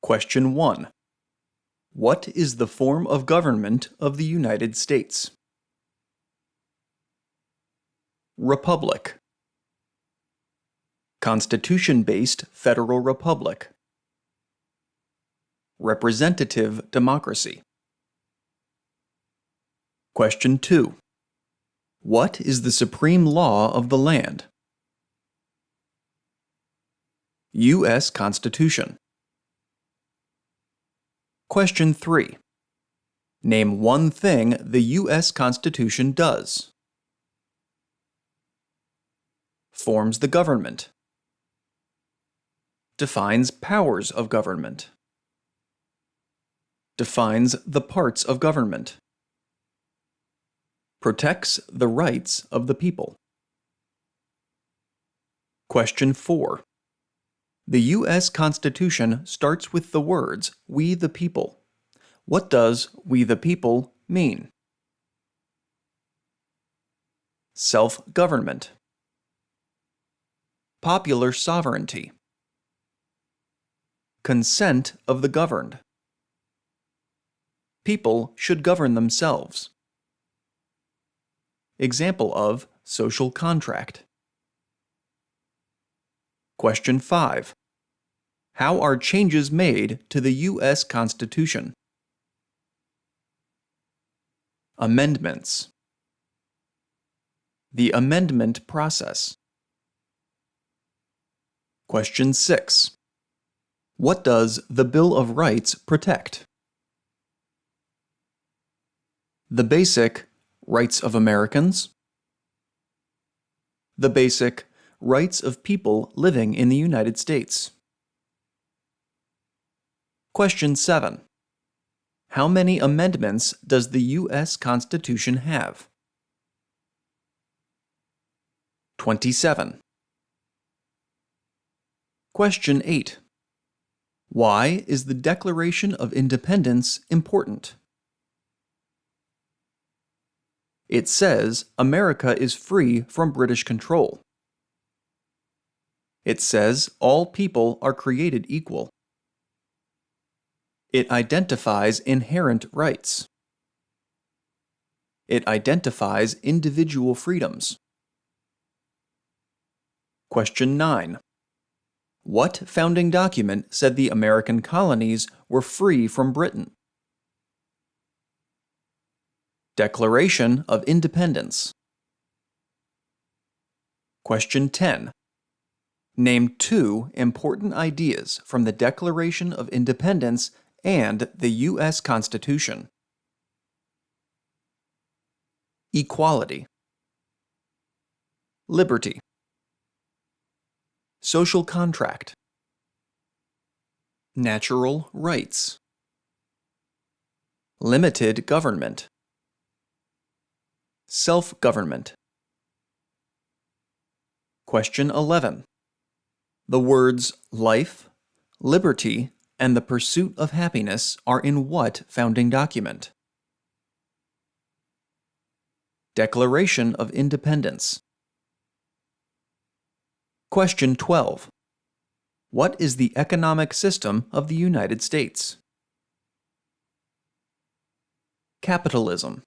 Question 1. What is the form of government of the United States? Republic. Constitution-based federal republic. Representative democracy. Question 2. What is the supreme law of the land? U.S. Constitution. Question 3. Name one thing the U.S. Constitution does. Forms the government. Defines powers of government. Defines the parts of government. Protects the rights of the people. Question 4. The U.S. Constitution starts with the words, "We the people." What does "we the people" mean? Self-government. Popular sovereignty. Consent of the governed. People should govern themselves. Example of social contract. Question 5. How are changes made to the U.S. Constitution? Amendments. The amendment process. Question 6. What does the Bill of Rights protect? The basic rights of Americans. The basic rights of people living in the United States. Question 7. How many amendments does the U.S. Constitution have? 27. Question 8. Why is the Declaration of Independence important? It says America is free from British control. It says all people are created equal. It identifies inherent rights. It identifies individual freedoms. Question 9. What founding document said the American colonies were free from Britain? Declaration of Independence. Question 10. Name two important ideas from the Declaration of Independence and the U.S. Constitution. Equality. Liberty. Social contract. Natural rights. Limited government. Self-government. Question 11. The words life, liberty, and the pursuit of happiness are in what founding document? Declaration of Independence. Question 12. What is the economic system of the United States? Capitalism.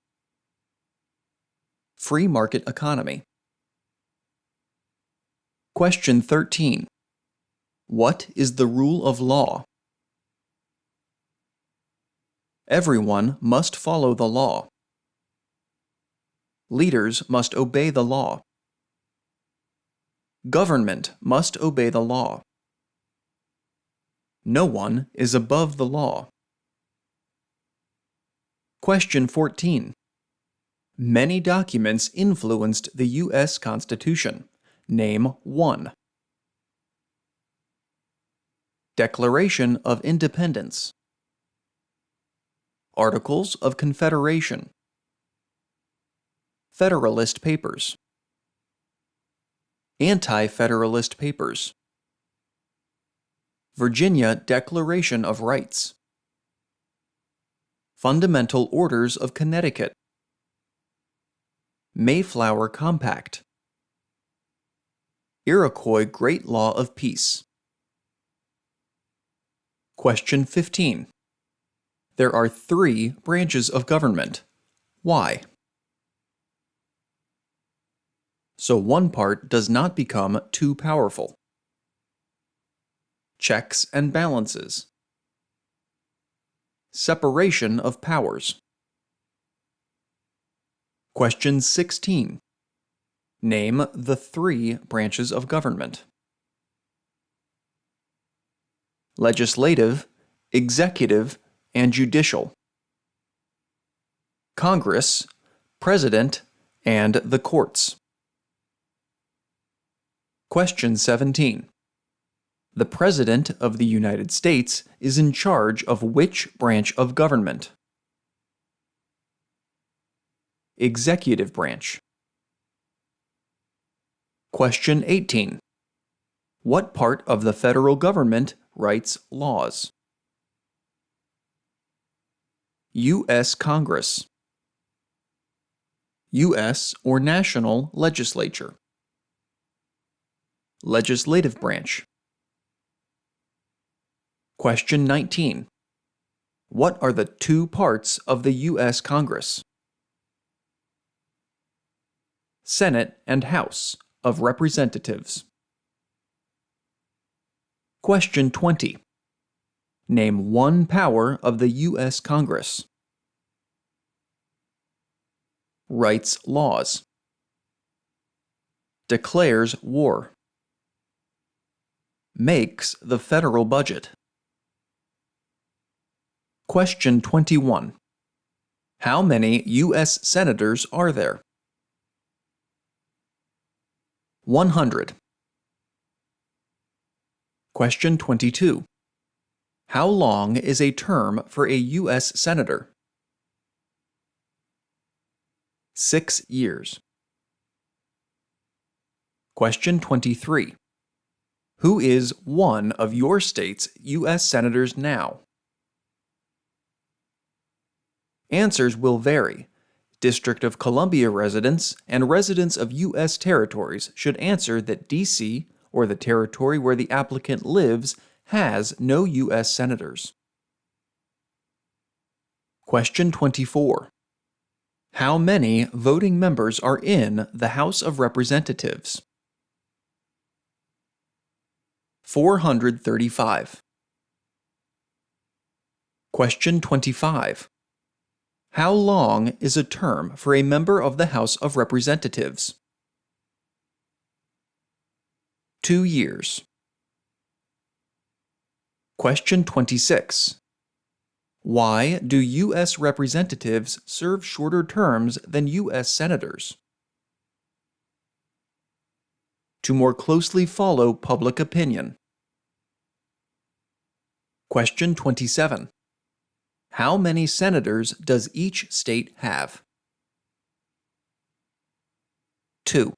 Free market economy. Question 13. What is the rule of law? Everyone must follow the law. Leaders must obey the law. Government must obey the law. No one is above the law. Question 14. Many documents influenced the U.S. Constitution. Name one. Declaration of Independence. Articles of Confederation. Federalist Papers. Anti-Federalist Papers. Virginia Declaration of Rights. Fundamental Orders of Connecticut. Mayflower Compact. Iroquois Great Law of Peace. Question 15. There are 3 branches of government. Why? So one part does not become too powerful. Checks and balances. Separation of powers. Question 16. Name the 3 branches of government. Legislative, executive, and judicial. Congress, President, and the courts. Question 17. The President of the United States is in charge of which branch of government? Executive branch. Question 18. What part of the federal government writes laws? U.S. Congress. U.S. or national legislature. Legislative branch. Question 19. What are the 2 parts of the U.S. Congress? Senate and House of Representatives. Question 20. Name one power of the U.S. Congress. Writes laws. Declares war. Makes the federal budget. Question 21. How many U.S. senators are there? 100. Question 22. How long is a term for a U.S. senator? 6 years. Question 23. Who is one of your state's U.S. senators now? Answers will vary. District of Columbia residents and residents of U.S. territories should answer that D.C., or the territory where the applicant lives, has no U.S. senators. Question 24. How many voting members are in the House of Representatives? 435. Question 25. How long is a term for a member of the House of Representatives? 2 years. Question 26. Why do U.S. representatives serve shorter terms than U.S. senators? To more closely follow public opinion. Question 27. How many senators does each state have? 2.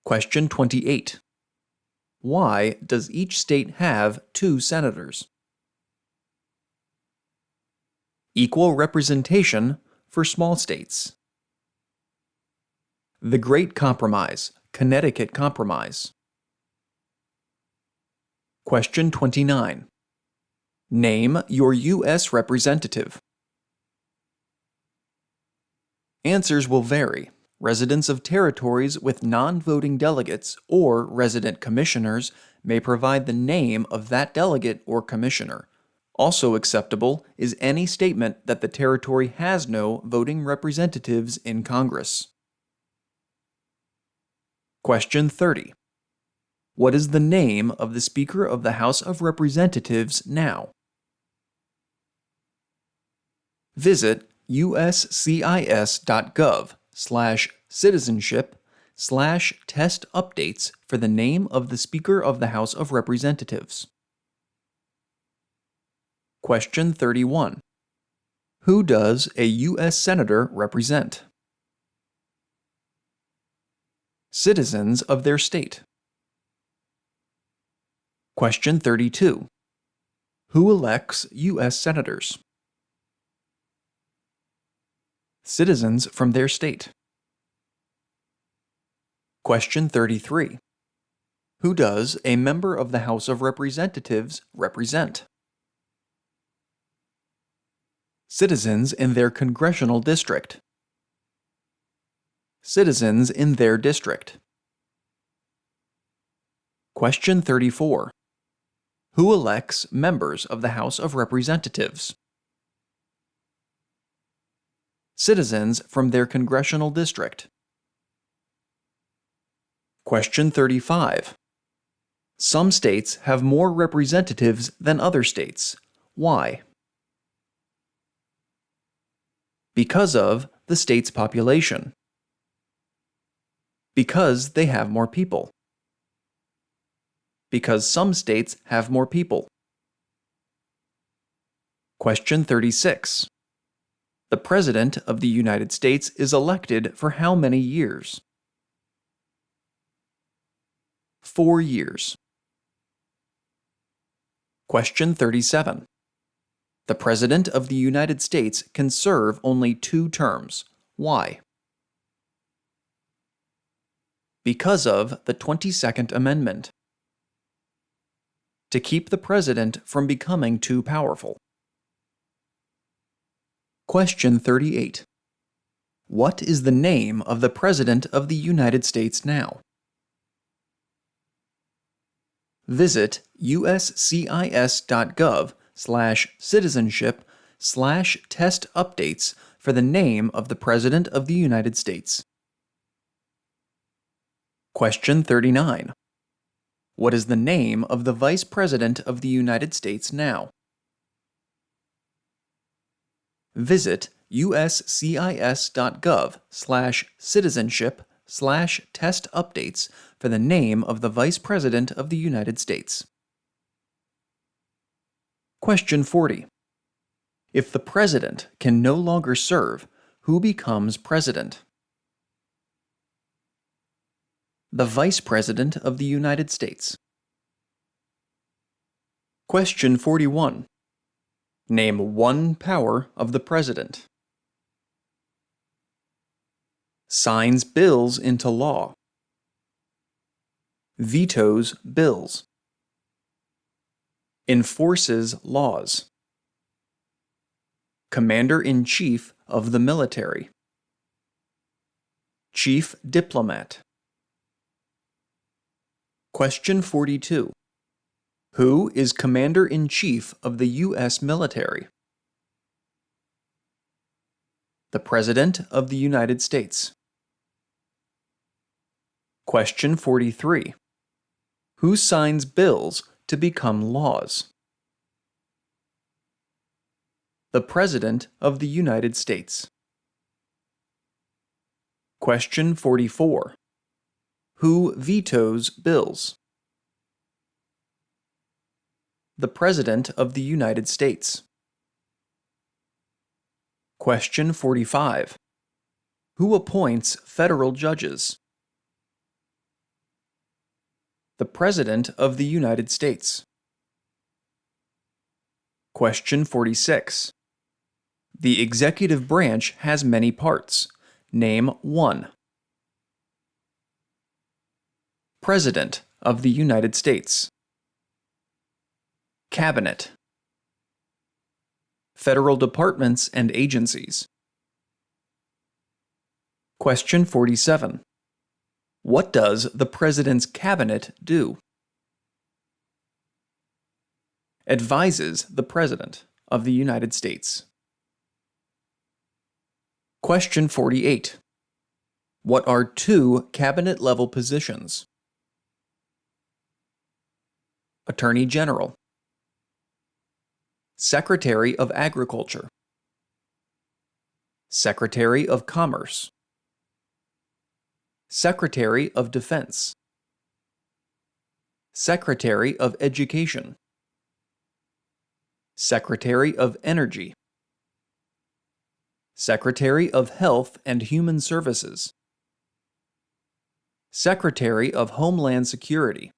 Question 28. Why does each state have 2 senators? Equal representation for small states. The Great Compromise, Connecticut Compromise. Question 29. Name your U.S. representative. Answers will vary. Residents of territories with non-voting delegates or resident commissioners may provide the name of that delegate or commissioner. Also acceptable is any statement that the territory has no voting representatives in Congress. Question 30. What is the name of the Speaker of the House of Representatives now? Visit uscis.gov/citizenship/test updates for the name of the Speaker of the House of Representatives. Question 31. Who does a U.S. Senator represent? Citizens of their state. Question 32. Who elects U.S. Senators? Citizens from their state. Question 33. Who does a member of the House of Representatives represent? Citizens in their congressional district. Citizens in their district. Question 34. Who elects members of the House of Representatives? Citizens from their congressional district. Question 35. Some states have more representatives than other states. Why? Because of the state's population. Because they have more people. Because some states have more people. Question 36. The President of the United States is elected for how many years? 4 years. Question 37. The President of the United States can serve only 2 terms. Why? Because of the 22nd Amendment. To keep the President from becoming too powerful. Question 38. What is the name of the President of the United States now? Visit uscis.gov/citizenship/test updates for the name of the President of the United States. Question 39. What is the name of the Vice President of the United States now? Visit uscis.gov/citizenship/test updates for the name of the Vice President of the United States. Question 40. If the President can no longer serve, who becomes President? The Vice President of the United States. Question 41. Name one power of the President. Signs bills into law. Vetoes bills. Enforces laws. Commander-in-Chief of the military. Chief diplomat. Question 42. Who is Commander-in-Chief of the U.S. military? The President of the United States. Question 43. Who signs bills to become laws? The President of the United States. Question 44. Who vetoes bills? The President of the United States. Question 45. Who appoints federal judges? The President of the United States. Question 46. The executive branch has many parts. Name one. President of the United States. Cabinet. Federal departments and agencies. Question 47. What does the President's Cabinet do? Advises the President of the United States. Question 48. What are 2 cabinet-level positions? Attorney General. Secretary of Agriculture. Secretary of Commerce. Secretary of Defense. Secretary of Education. Secretary of Energy. Secretary of Health and Human Services. Secretary of Homeland Security.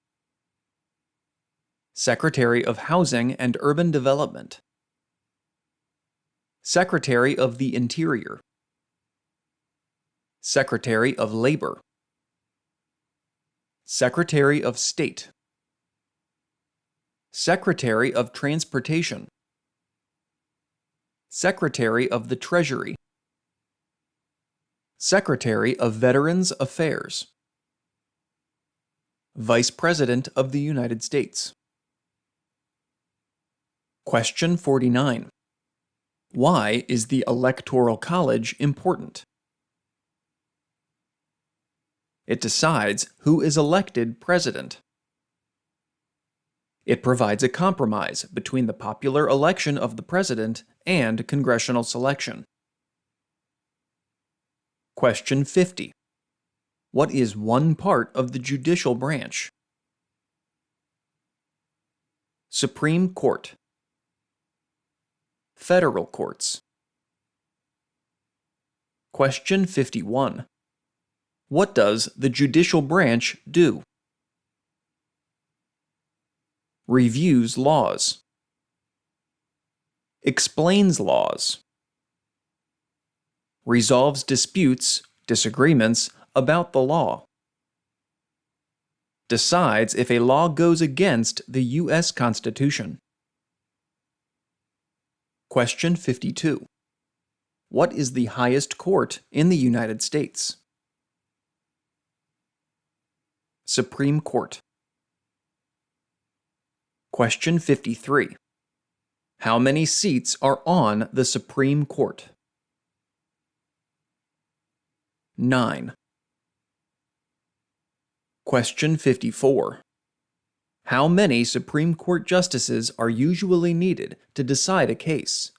Secretary of Housing and Urban Development. Secretary of the Interior. Secretary of Labor. Secretary of State, Secretary of Transportation, Secretary of the Treasury, Secretary of Veterans Affairs, Vice President of the United States. Question 49. Why is the Electoral College important? It decides who is elected president. It provides a compromise between the popular election of the president and congressional selection. Question 50. What is one part of the judicial branch? Supreme Court, Federal courts. Question 51. What does the judicial branch do? Reviews laws, explains laws, resolves disputes, disagreements about the law, decides if a law goes against the U.S. Constitution. Question 52. What is the highest court in the United States? Supreme Court. Question 53. How many seats are on the Supreme Court? 9. Question 54. How many Supreme Court justices are usually needed to decide a case?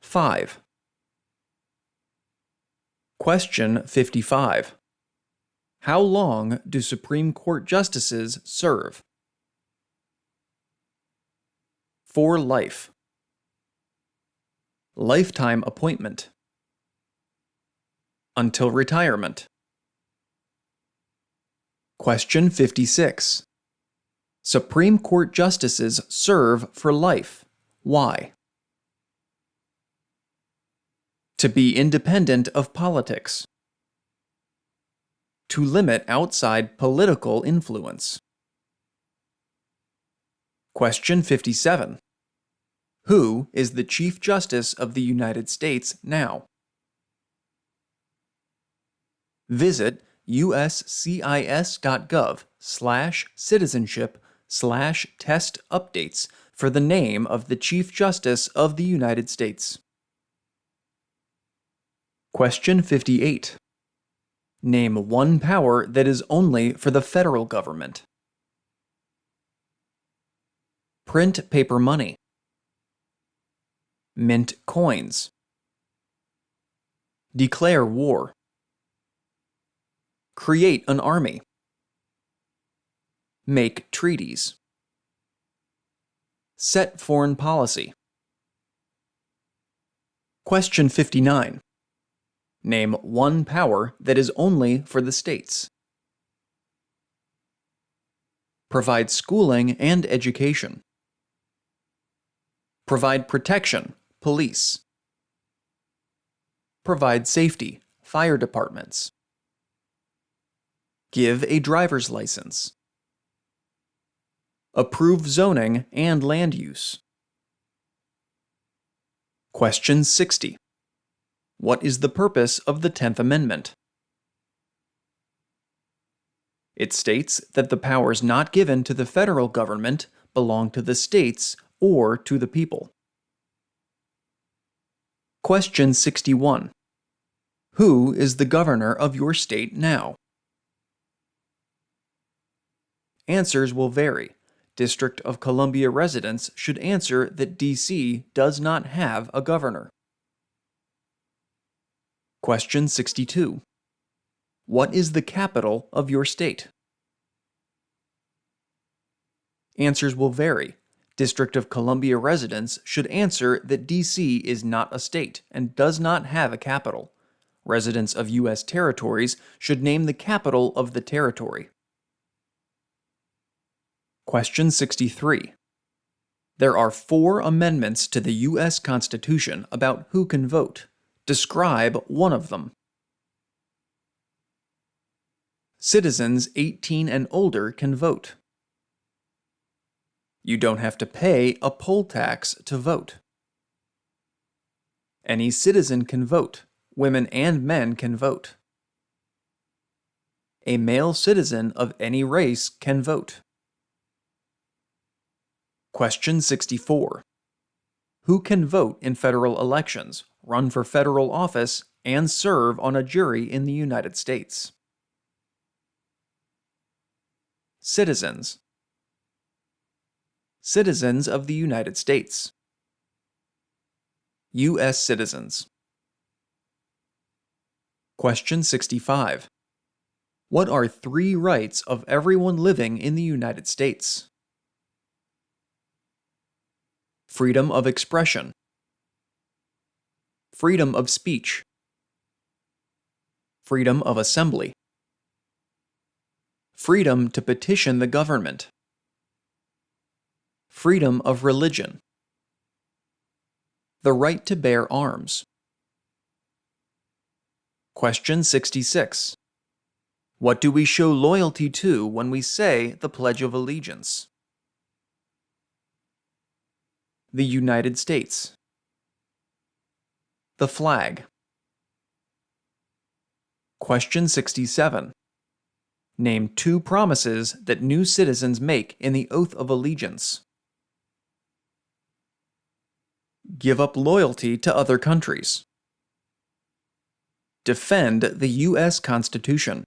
5. Question 55. How long do Supreme Court justices serve? For life. Lifetime appointment. Until retirement. Question 56. Supreme Court justices serve for life. Why? To be independent of politics. To limit outside political influence. Question 57. Who is the Chief Justice of the United States now? Visit uscis.gov/citizenship/test updates for the name of the Chief Justice of the United States. Question 58. Name one power that is only for the federal government. Print paper money. Mint coins. Declare war. Create an army. Make treaties. Set foreign policy. Question 59. Name one power that is only for the states. Provide schooling and education. Provide protection, police. Provide safety, fire departments. Give a driver's license. Approve zoning and land use. Question 60. What is the purpose of the 10th Amendment? It states that the powers not given to the federal government belong to the states or to the people. Question 61. Who is the governor of your state now? Answers will vary. District of Columbia residents should answer that D.C. does not have a governor. Question 62. What is the capital of your state? Answers will vary. District of Columbia residents should answer that D.C. is not a state and does not have a capital. Residents of U.S. territories should name the capital of the territory. Question 63. There are 4 amendments to the U.S. Constitution about who can vote. Describe one of them. Citizens 18 and older can vote. You don't have to pay a poll tax to vote. Any citizen can vote. Women and men can vote. A male citizen of any race can vote. Question 64. Who can vote in federal elections, run for federal office, and serve on a jury in the United States? Citizens. Citizens of the United States. U.S. citizens. Question 65. What are 3 rights of everyone living in the United States? Freedom of expression. Freedom of speech. Freedom of assembly. Freedom to petition the government. Freedom of religion. The right to bear arms. Question 66. What do we show loyalty to when we say the Pledge of Allegiance? The United States. The flag. Question 67. Name 2 promises that new citizens make in the Oath of Allegiance. Give up loyalty to other countries. Defend the U.S. Constitution.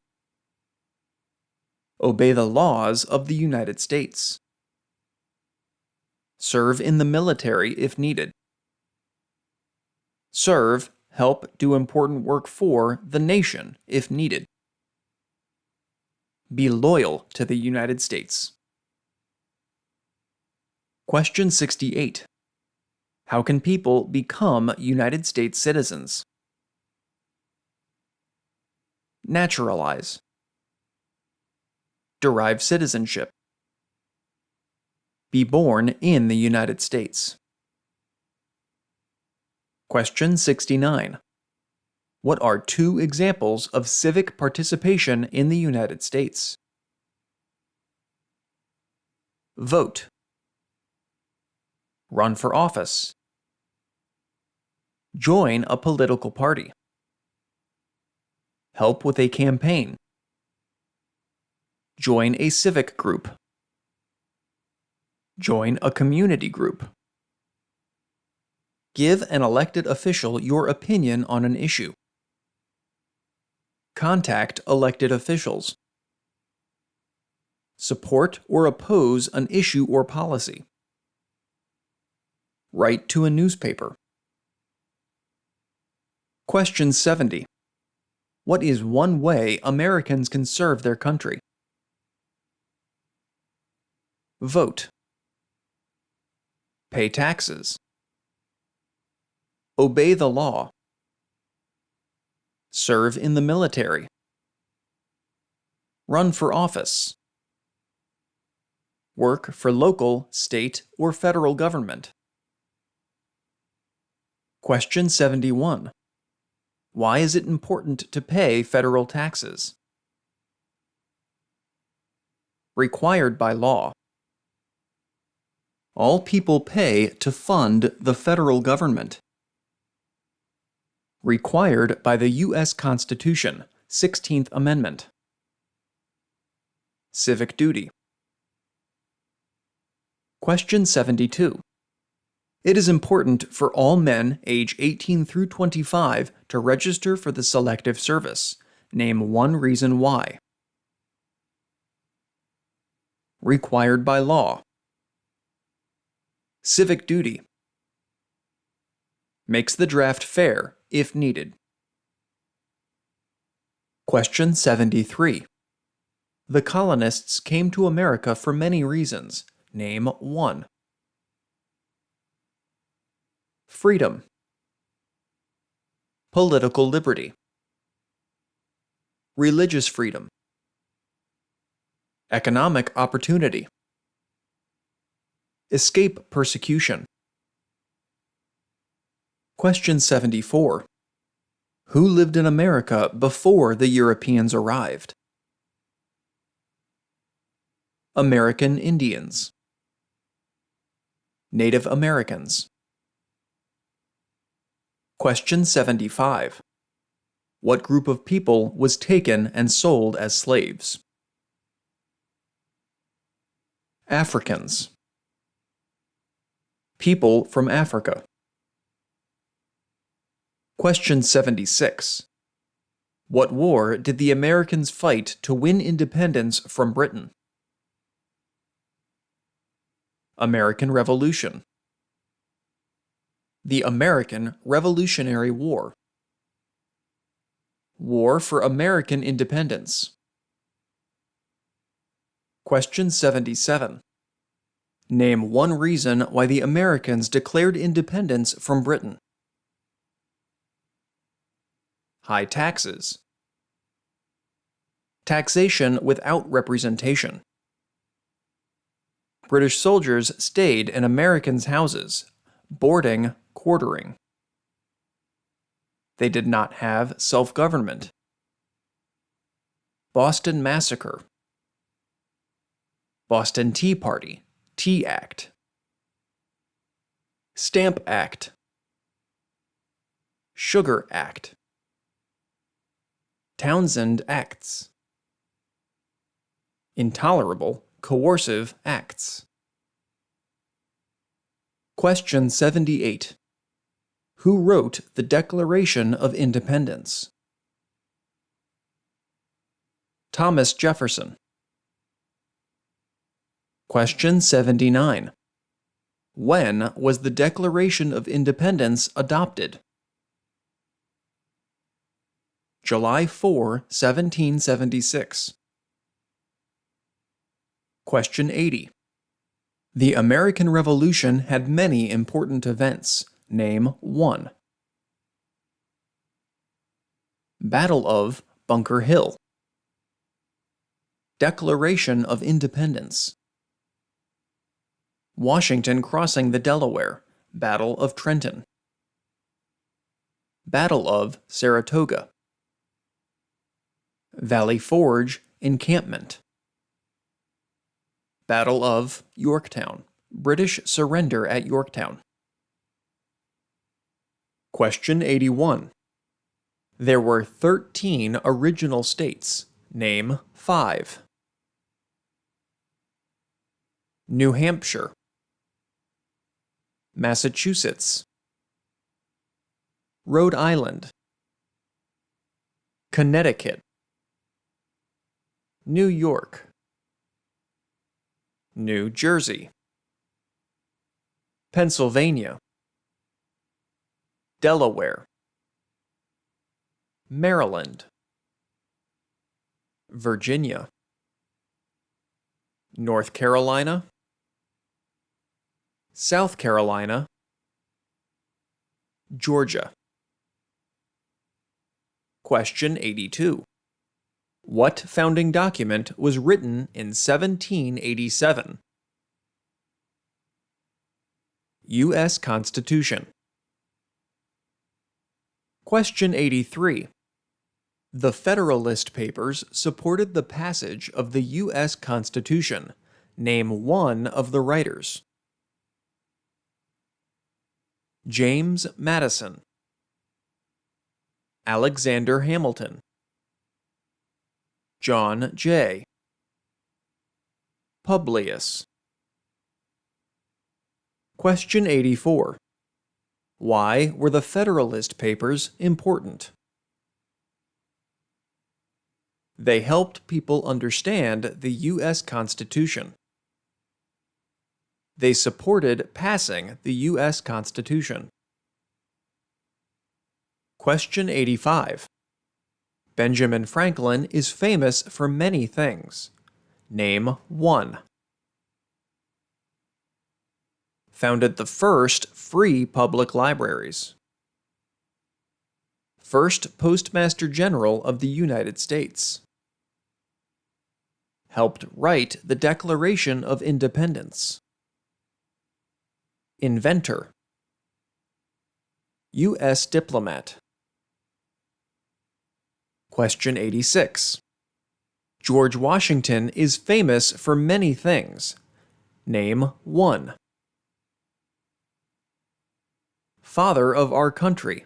Obey the laws of the United States. Serve in the military if needed. Serve, help do important work for the nation if needed. Be loyal to the United States. Question 68. How can people become United States citizens? Naturalize. Derive citizenship. Be born in the United States. Question 69. What are 2 examples of civic participation in the United States? Vote. Run for office. Join a political party. Help with a campaign. Join a civic group. Join a community group. Give an elected official your opinion on an issue. Contact elected officials. Support or oppose an issue or policy. Write to a newspaper. Question 70. What is one way Americans can serve their country? Vote. Pay taxes. Obey the law. Serve in the military. Run for office. Work for local, state, or federal government. Question 71. Why is it important to pay federal taxes? Required by law. All people pay to fund the federal government. Required by the U.S. Constitution, 16th Amendment. Civic duty. Question 72. It is important for all men age 18 through 25 to register for the Selective Service. Name 1 reason why. Required by law. Civic duty. Makes the draft fair if needed. Question 73. The colonists came to America for many reasons. Name 1. Freedom. Political liberty. Religious freedom. Economic opportunity. Escape persecution. Question 74. Who lived in America before the Europeans arrived? American Indians. Native Americans. Question 75. What group of people was taken and sold as slaves? Africans. People from Africa. Question 76. What war did the Americans fight to win independence from Britain? American Revolution. The American Revolutionary War. War for American Independence. Question 77. Name one reason why the Americans declared independence from Britain. High taxes. Taxation without representation. British soldiers stayed in Americans' houses, boarding, quartering. They did not have self-government. Boston Massacre. Boston Tea Party, Tea Act. Stamp Act. Sugar Act. Townsend Acts. Intolerable, coercive acts. Question 78. Who wrote the Declaration of Independence? Thomas Jefferson. Question 79. When was the Declaration of Independence adopted? July 4, 1776. Question 80. The American Revolution had many important events. Name one. Battle of Bunker Hill. Declaration of Independence. Washington crossing the Delaware. Battle of Trenton. Battle of Saratoga. Valley Forge encampment. Battle of Yorktown. British surrender at Yorktown. Question 81. There were 13 original states. Name 5. New Hampshire. Massachusetts. Rhode Island. Connecticut. New York. New Jersey. Pennsylvania. Delaware. Maryland. Virginia. North Carolina. South Carolina. Georgia. Question 82. What founding document was written in 1787? U.S. Constitution. Question 83. The Federalist Papers supported the passage of the U.S. Constitution. Name one of the writers. James Madison. Alexander Hamilton. John Jay. Publius. Question 84. Why were the Federalist Papers important? They helped people understand the U.S. Constitution. They supported passing the U.S. Constitution. Question 85. Benjamin Franklin is famous for many things. Name one. Founded the first free public libraries. First Postmaster General of the United States. Helped write the Declaration of Independence. Inventor. U.S. diplomat. Question 86. George Washington is famous for many things. Name one. Father of our country.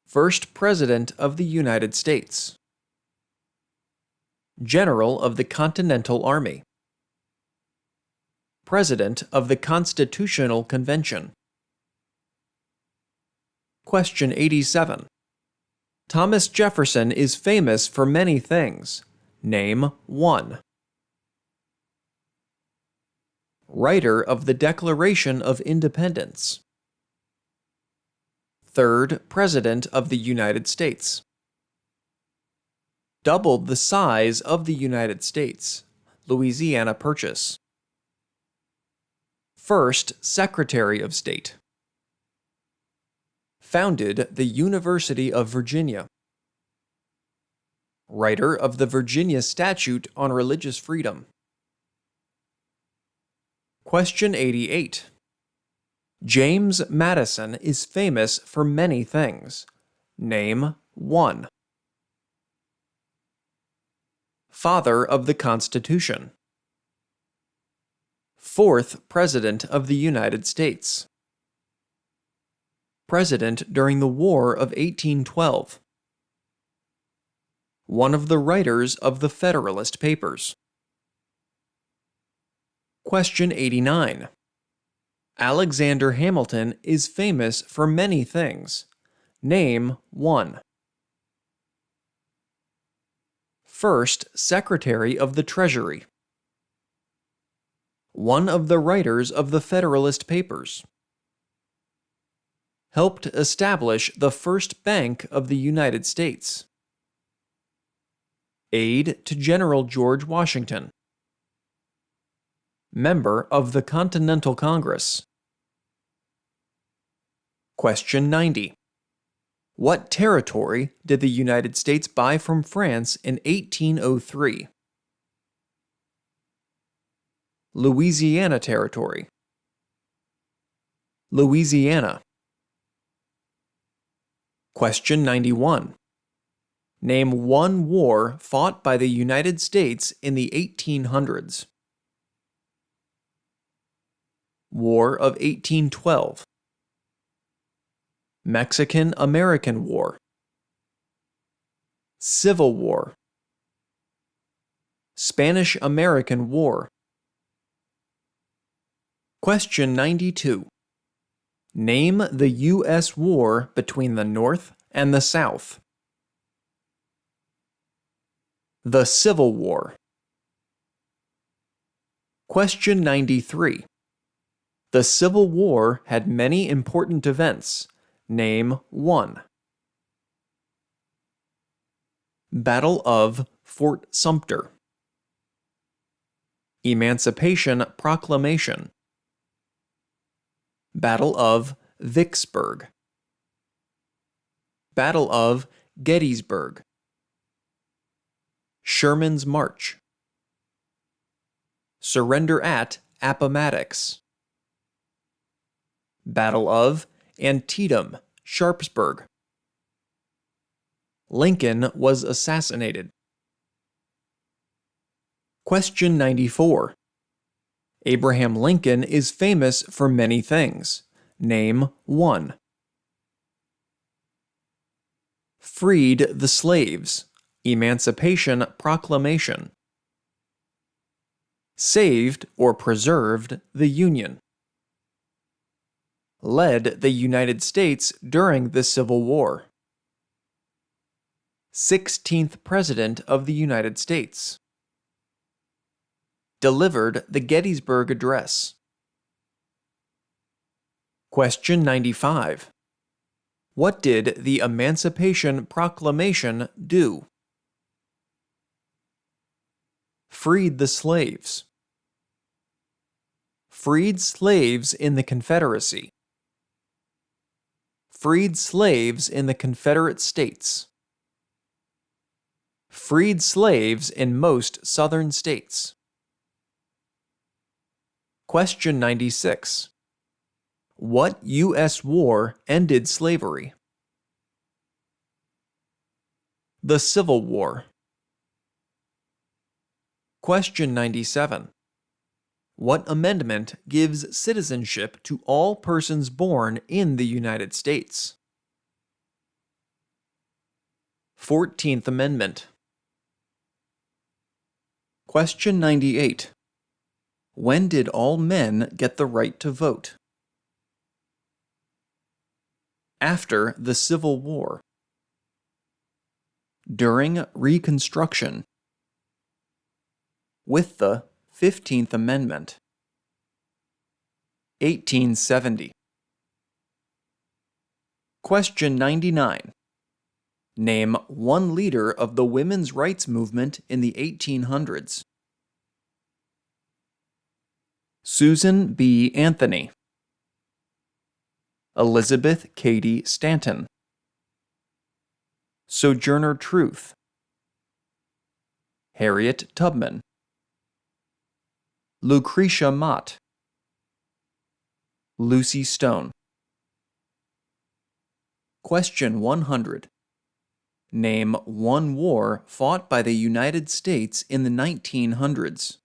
First President of the United States. General of the Continental Army. President of the Constitutional Convention. Question 87. Thomas Jefferson is famous for many things. Name one. Writer of the Declaration of Independence. Third President of the United States. Doubled the size of the United States. Louisiana Purchase. First Secretary of State. Founded the University of Virginia. Writer of the Virginia Statute on Religious Freedom. Question 88. James Madison is famous for many things. Name one. Father of the Constitution. Fourth President of the United States. President during the War of 1812. One of the writers of the Federalist Papers. Question 89. Alexander Hamilton is famous for many things. Name one. First Secretary of the Treasury. One of the writers of the Federalist Papers. Helped establish the first bank of the United States. Aide to General George Washington. Member of the Continental Congress. Question 90. What territory did the United States buy from France in 1803? Louisiana Territory. Louisiana. Question 91. Name one war fought by the United States in the 1800s. War of 1812. Mexican-American War. Civil War. Spanish-American War. Question 92. Name the U.S. war between the North and the South. The Civil War. Question 93. The Civil War had many important events. Name one. Battle of Fort Sumter. Emancipation Proclamation. Battle of Vicksburg. Battle of Gettysburg. Sherman's March. Surrender at Appomattox. Battle of Antietam, Sharpsburg. Lincoln was assassinated. Question 94. Abraham Lincoln is famous for many things. Name one. Freed the slaves. Emancipation Proclamation. Saved or preserved the Union. Led the United States during the Civil War. 16th President of the United States. Delivered the Gettysburg Address. Question 95. What did the Emancipation Proclamation do? Freed the slaves. Freed slaves in the Confederacy. Freed slaves in the Confederate States. Freed slaves in most southern states. Question 96. What U.S. war ended slavery? The Civil War. Question 97. What amendment gives citizenship to all persons born in the United States? 14th Amendment. Question 98. When did all men get the right to vote? After the Civil War. During Reconstruction. With the 15th Amendment. 1870. Question 99. Name one leader of the women's rights movement in the 1800s. Susan B. Anthony. Elizabeth Cady Stanton. Sojourner Truth. Harriet Tubman. Lucretia Mott. Lucy Stone. Question 100. Name one war fought by the United States in the 1900s.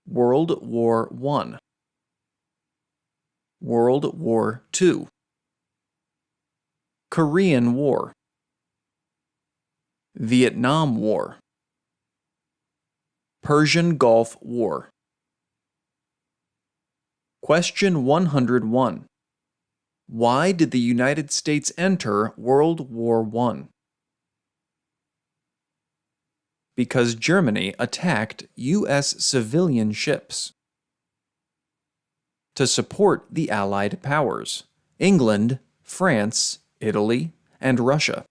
World War I. World War II. Korean War. Vietnam War. Persian Gulf War. Question 101. Why did the United States enter World War I? Because Germany attacked U.S. civilian ships. To support the Allied powers, England, France, Italy, and Russia.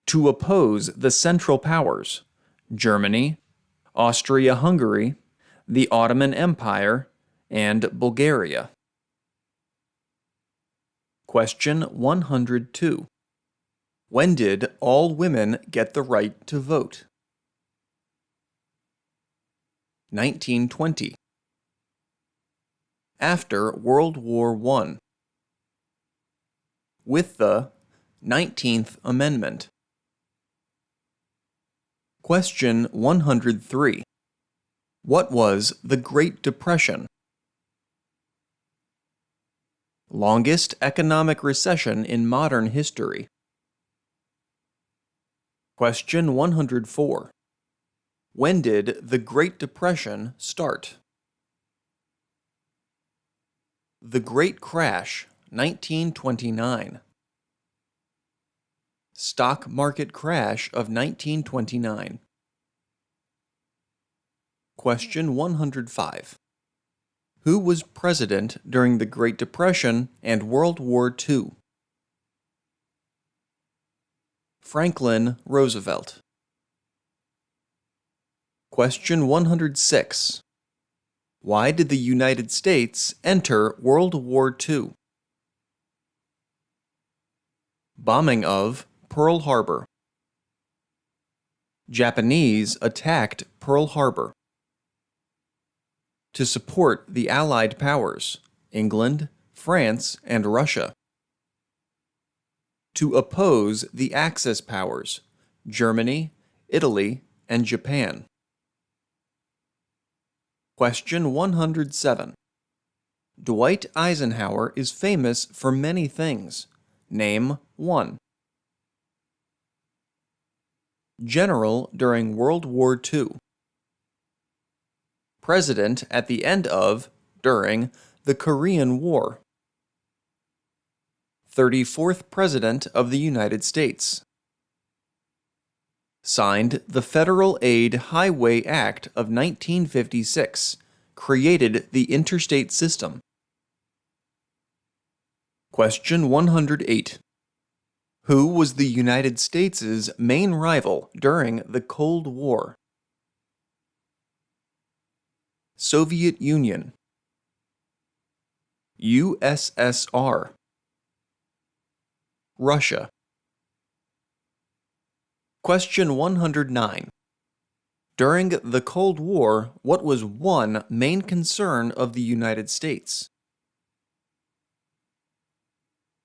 To oppose the Central Powers, Germany, Austria-Hungary, the Ottoman Empire, and Bulgaria. Question 102. When did all women get the right to vote? 1920. After World War I. With the 19th Amendment. Question 103. What was the Great Depression? Longest economic recession in modern history. Question 104. When did the Great Depression start? The Great Crash, 1929. Stock market crash of 1929. Question 105. Who was president during the Great Depression and World War II? Franklin Roosevelt. Question 106. Why did the United States enter World War II? Bombing of Pearl Harbor. Japanese attacked Pearl Harbor. To support the Allied powers, England, France, and Russia. To oppose the Axis powers, Germany, Italy, and Japan. Question 107. Dwight Eisenhower is famous for many things. Name one. General during World War II. President at the end of, during, the Korean War. 34th President of the United States. Signed the Federal Aid Highway Act of 1956, created the interstate system. Question 108. Who was the United States' main rival during the Cold War? Soviet Union. USSR. Russia. Question 109. During the Cold War, what was one main concern of the United States?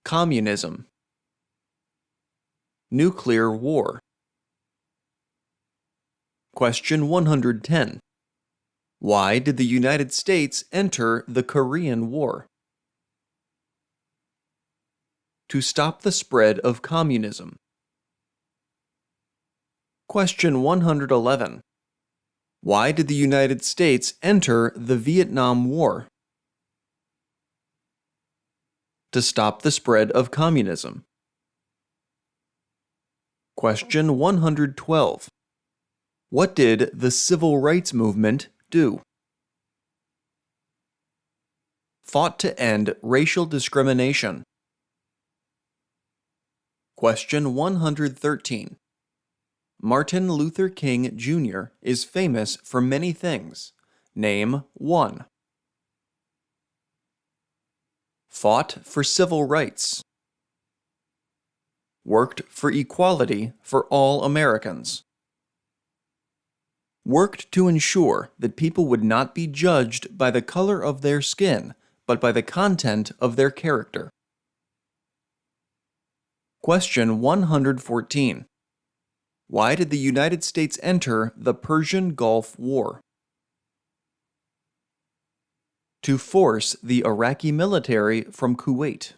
Communism. Nuclear war. Question 110. Why did the United States enter the Korean War? To stop the spread of communism. Question 111. Why did the United States enter the Vietnam War? To stop the spread of communism. Question 112. What did the Civil Rights Movement do? Fought to end racial discrimination. Question 113. Martin Luther King Jr. is famous for many things. Name one. Fought for civil rights. Worked for equality for all Americans. Worked to ensure that people would not be judged by the color of their skin, but by the content of their character. Question 114. Why did the United States enter the Persian Gulf War? To force the Iraqi military from Kuwait.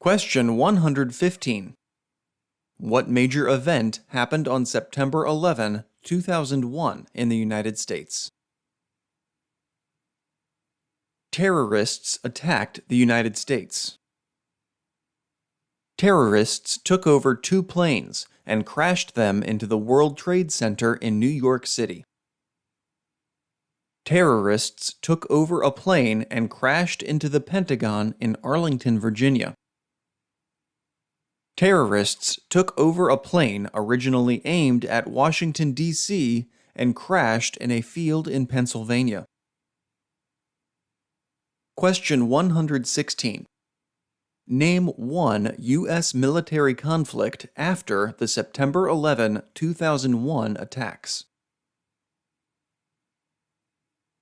Question 115. What major event happened on September 11, 2001 in the United States? Terrorists attacked the United States. Terrorists took over 2 planes and crashed them into the World Trade Center in New York City. Terrorists took over a plane and crashed into the Pentagon in Arlington, Virginia. Terrorists took over a plane originally aimed at Washington, D.C. and crashed in a field in Pennsylvania. Question 116. Name one U.S. military conflict after the September 11, 2001 attacks.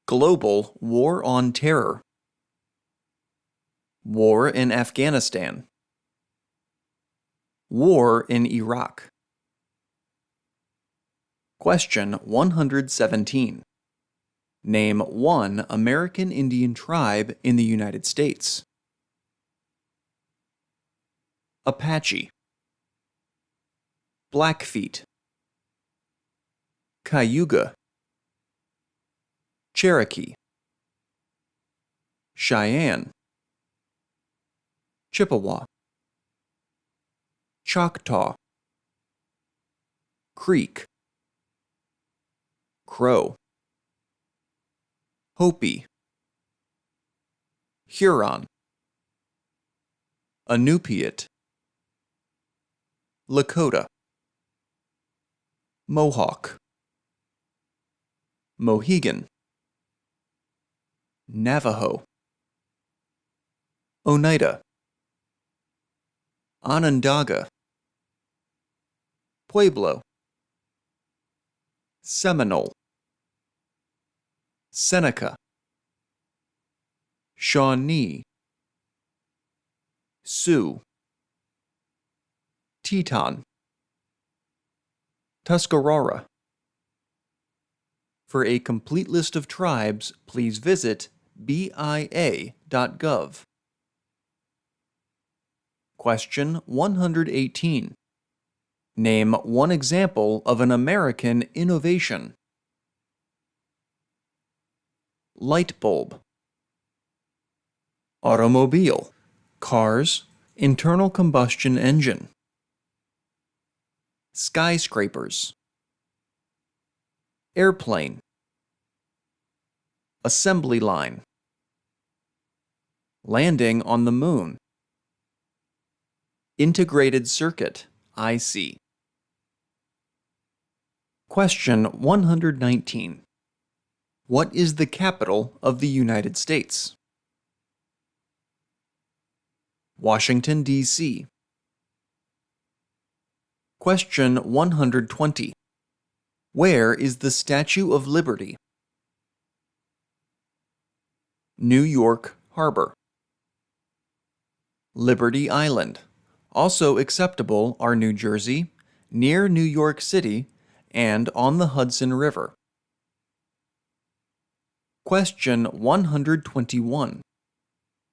Global War on Terror. War in Afghanistan. War in Iraq. Question 117. Name one American Indian tribe in the United States. Apache. Blackfeet. Cayuga. Cherokee. Cheyenne. Chippewa. Choctaw. Creek. Crow. Hopi. Huron. Inupiat. Lakota. Mohawk. Mohegan. Navajo. Oneida. Onondaga. Pueblo. Seminole. Seneca. Shawnee. Sioux. Teton. Tuscarora. For a complete list of tribes, please visit BIA.gov. Question 118. Name one example of an American innovation. Light bulb. Automobile. Cars. Internal combustion engine. Skyscrapers. Airplane. Assembly line. Landing on the moon. Integrated circuit, IC. Question 119. What is the capital of the United States? Washington, D.C. Question 120. Where is the Statue of Liberty? New York Harbor. Liberty Island. Also acceptable are New Jersey, near New York City, and on the Hudson River. Question 121.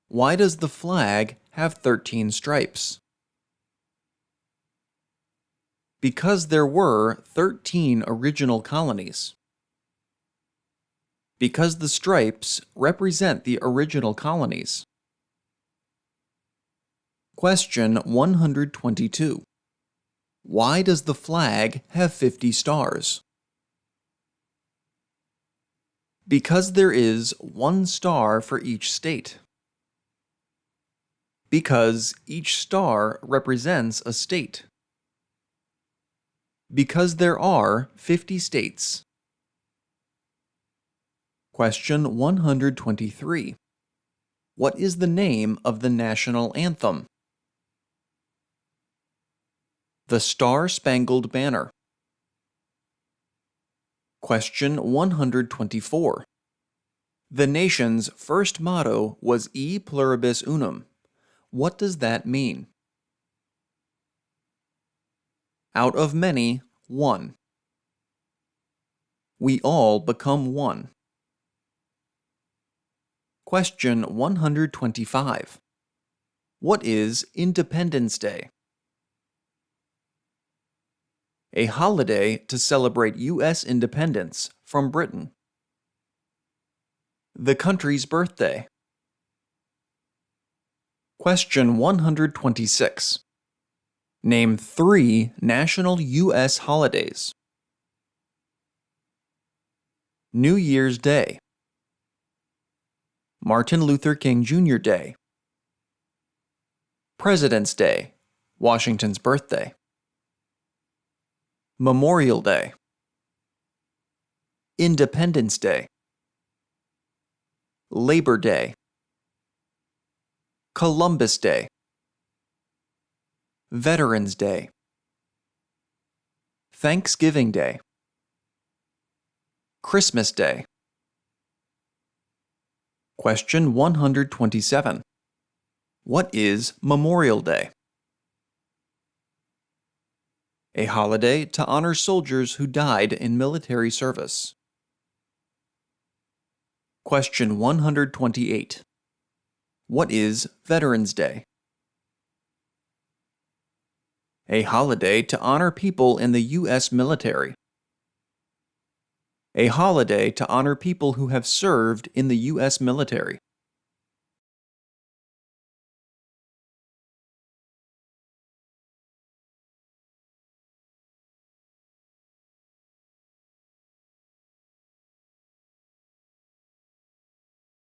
Why does the flag have 13 stripes? Because there were 13 original colonies. Because the stripes represent the original colonies. Question 122. Why does the flag have 50 stars? Because there is 1 star for each state. Because each star represents a state. Because there are 50 states. Question 123. What is the name of the national anthem? The Star-Spangled Banner. Question 124. The nation's first motto was E pluribus unum. What does that mean? Out of many, one. We all become one. Question 125. What is Independence Day? A holiday to celebrate U.S. independence from Britain. The country's birthday. Question 126. Name 3 national U.S. holidays. New Year's Day. Martin Luther King Jr. Day. President's Day, Washington's birthday. Memorial Day. Independence Day. Labor Day. Columbus Day. Veterans Day. Thanksgiving Day. Christmas Day. Question 127. What is Memorial Day? A holiday to honor soldiers who died in military service. Question 128. What is Veterans Day? A holiday to honor people in the U.S. military. A holiday to honor people who have served in the U.S. military.